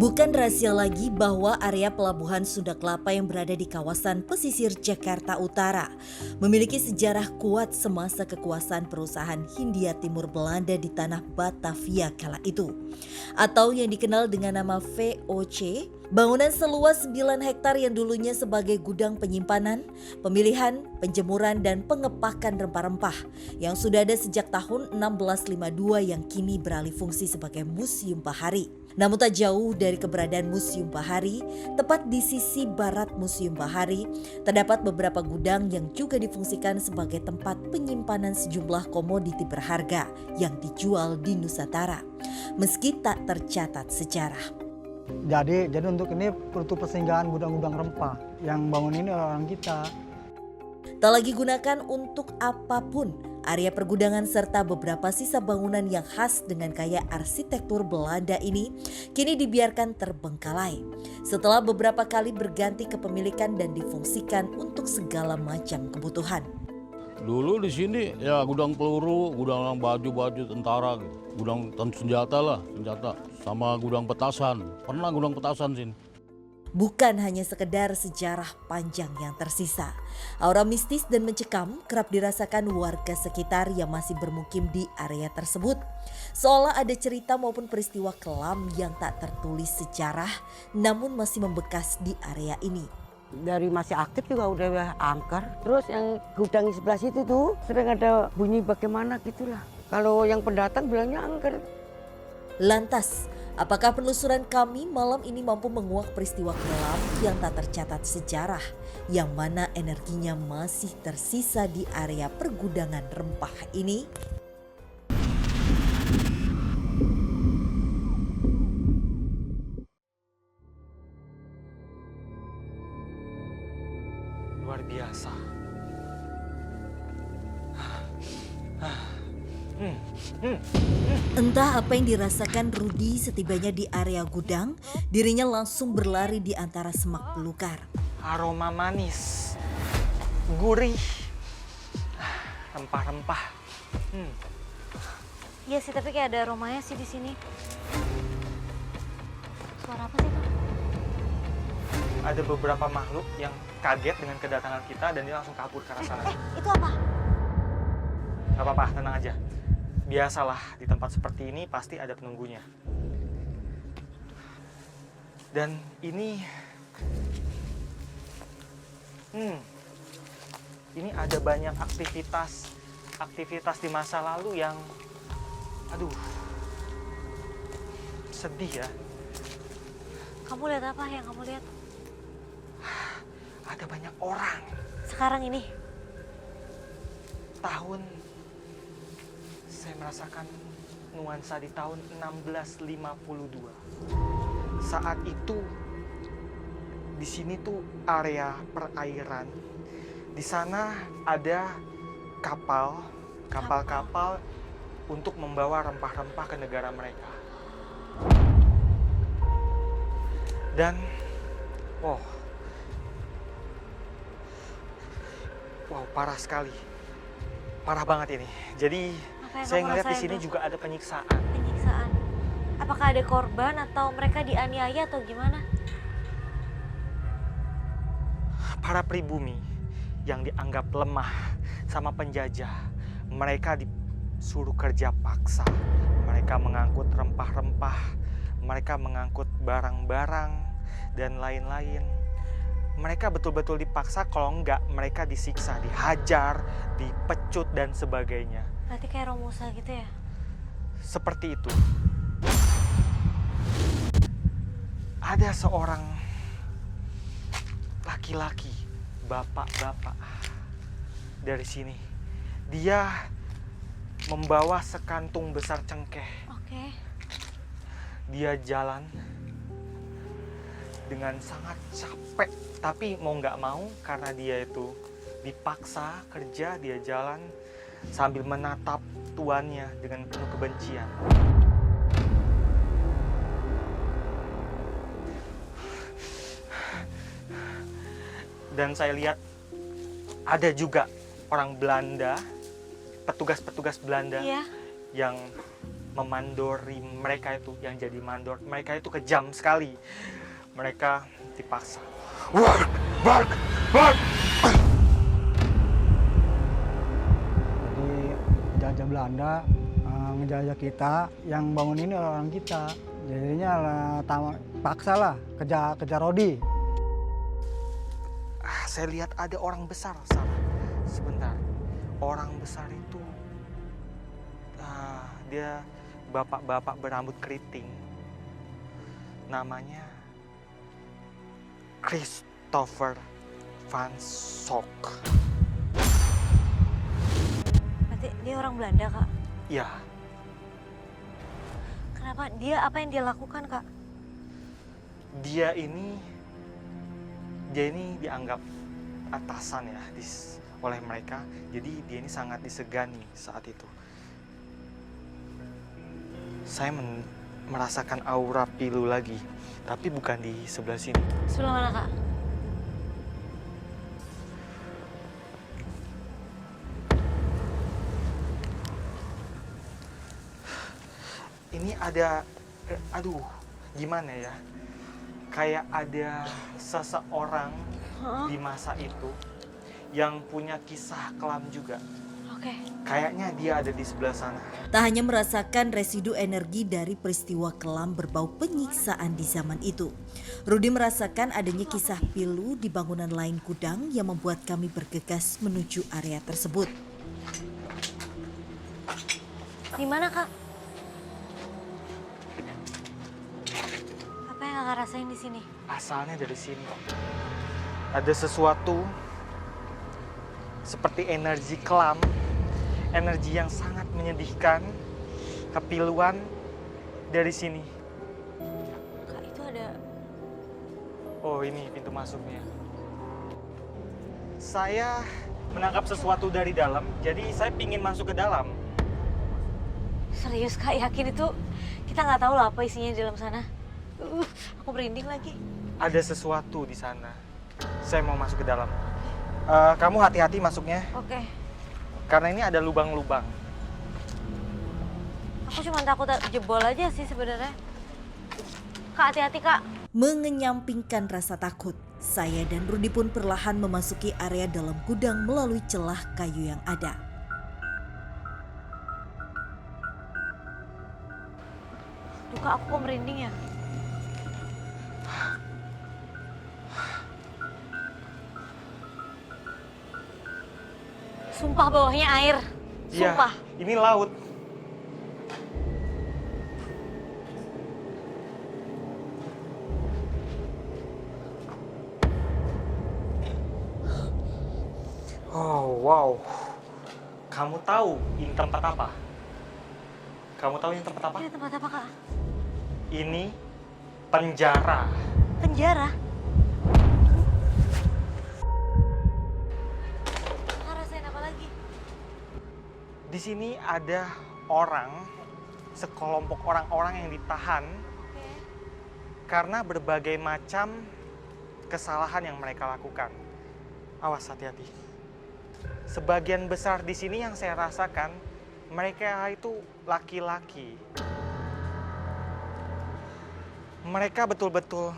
Bukan rahasia lagi bahwa area pelabuhan Sunda Kelapa yang berada di kawasan pesisir Jakarta Utara memiliki sejarah kuat semasa kekuasaan perusahaan Hindia Timur Belanda di tanah Batavia kala itu. Atau yang dikenal dengan nama VOC, bangunan seluas 9 hektar yang dulunya sebagai gudang penyimpanan, pemilihan, penjemuran, dan pengepakan rempah-rempah yang sudah ada sejak tahun 1652 yang kini beralih fungsi sebagai Museum Bahari. Namun tak jauh dari keberadaan Museum Bahari, tepat di sisi barat Museum Bahari, terdapat beberapa gudang yang juga difungsikan sebagai tempat penyimpanan sejumlah komoditi berharga yang dijual di Nusantara, meski tak tercatat sejarah. Jadi untuk ini perlu persinggahan gudang-gudang rempah. Yang bangun ini orang kita. Tak lagi gunakan untuk apapun, area pergudangan serta beberapa sisa bangunan yang khas dengan gaya arsitektur Belanda ini kini dibiarkan terbengkalai. Setelah beberapa kali berganti kepemilikan dan difungsikan untuk segala macam kebutuhan. Dulu di sini ya gudang peluru, gudang baju-baju tentara, gudang senjata lah, senjata. Sama gudang petasan, pernah gudang petasan sini. Bukan hanya sekedar sejarah panjang yang tersisa, aura mistis dan mencekam kerap dirasakan warga sekitar yang masih bermukim di area tersebut. Seolah ada cerita maupun peristiwa kelam yang tak tertulis sejarah, namun masih membekas di area ini. Dari masih aktif juga udah angker. Terus yang gudang di sebelah situ tuh sering ada bunyi bagaimana gitulah. Kalau yang pendatang bilangnya angker. Lantas, apakah penelusuran kami malam ini mampu menguak peristiwa kelam yang tak tercatat sejarah, yang mana energinya masih tersisa di area pergudangan rempah ini? Luar biasa. Entah apa yang dirasakan Rudi setibanya di area gudang, dirinya langsung berlari di antara semak belukar. Aroma manis, gurih, rempah-rempah. Iya sih, tapi kayak ada aromanya sih di sini. Suara apa sih itu? Ada beberapa makhluk yang kaget dengan kedatangan kita dan dia langsung kabur ke arah sana. Itu apa? Gak apa-apa, tenang aja. Biasalah di tempat seperti ini pasti ada penunggunya. Dan ini ada banyak aktivitas di masa lalu yang sedih ya. Kamu lihat apa yang kamu lihat? Ada banyak orang. Sekarang ini? Saya merasakan nuansa di tahun 1652. Saat itu di sini tuh area perairan. Di sana ada kapal-kapal untuk membawa rempah-rempah ke negara mereka. Dan wow, parah sekali. Parah banget ini. Jadi saya ngeliat di sini juga ada penyiksaan. Penyiksaan? Apakah ada korban atau mereka dianiaya atau gimana? Para pribumi yang dianggap lemah sama penjajah, mereka disuruh kerja paksa. Mereka mengangkut rempah-rempah, mereka mengangkut barang-barang dan lain-lain. Mereka betul-betul dipaksa, kalau enggak mereka disiksa, dihajar, dipecut dan sebagainya. Berarti kayak Romusa gitu ya? Seperti itu. Ada seorang laki-laki, bapak-bapak dari sini. Dia membawa sekantung besar cengkeh. Oke. Dia jalan dengan sangat capek, tapi mau nggak mau karena dia itu dipaksa kerja, dia jalan sambil menatap tuannya dengan penuh kebencian. Dan saya lihat ada juga orang Belanda, petugas-petugas Belanda Iya. yang memandori mereka itu, yang jadi mandor. Mereka itu kejam sekali. Mereka dipaksa. Bark, bark, bark. Jadi jajah Belanda ngejajah kita, yang bangun ini orang kita. Jadinya paksa lah kejar Rodi. Saya lihat ada orang besar sana. Sebentar, orang besar itu dia bapak-bapak berambut keriting. Namanya Christopher Van Sok. Berarti dia orang Belanda, Kak. Ya, Kenapa? Apa yang dia lakukan, Kak? dia ini dianggap atasan ya oleh mereka. Jadi dia ini sangat disegani saat itu. Saya merasakan aura pilu lagi, tapi bukan di sebelah sini. Sebelah mana, Kak? Ini ada, aduh, gimana ya? Kayak ada seseorang di masa itu yang punya kisah kelam juga. Oke. Kayaknya dia ada di sebelah sana. Tak hanya merasakan residu energi dari peristiwa kelam berbau penyiksaan di zaman itu, Rudi merasakan adanya kisah pilu di bangunan lain gudang yang membuat kami bergegas menuju area tersebut. Di mana, Kak? Apa yang Kakak rasain di sini? Asalnya dari sini. Ada sesuatu seperti energi kelam, energi yang sangat menyedihkan, kepiluan dari sini. Kak, itu ada... Oh, ini pintu masuknya. Saya menangkap sesuatu dari dalam, jadi saya pingin masuk ke dalam. Serius, Kak? Yakin itu? Kita nggak tahu lah apa isinya di dalam sana. Aku merinding lagi. Ada sesuatu di sana. Saya mau masuk ke dalam. Kamu hati-hati masuknya, Oke. karena ini ada lubang-lubang. Aku cuma takut jebol aja sih sebenarnya. Kak, hati-hati, Kak. Mengenyampingkan rasa takut, saya dan Rudi pun perlahan memasuki area dalam gudang melalui celah kayu yang ada. Duh, Kak, aku kok merinding ya? Sumpah bawahnya air. Iya, Sumpah. ini laut. Oh, wow. Kamu tahu ini tempat apa? Kamu tahu ini tempat apa? Ini tempat apa, Kak? Ini penjara. Penjara? Kakak rasain apa lagi? Di sini ada orang, sekelompok orang-orang yang ditahan Oke. karena berbagai macam kesalahan yang mereka lakukan. Awas, hati-hati. Sebagian besar di sini yang saya rasakan, mereka itu laki-laki. Mereka betul-betul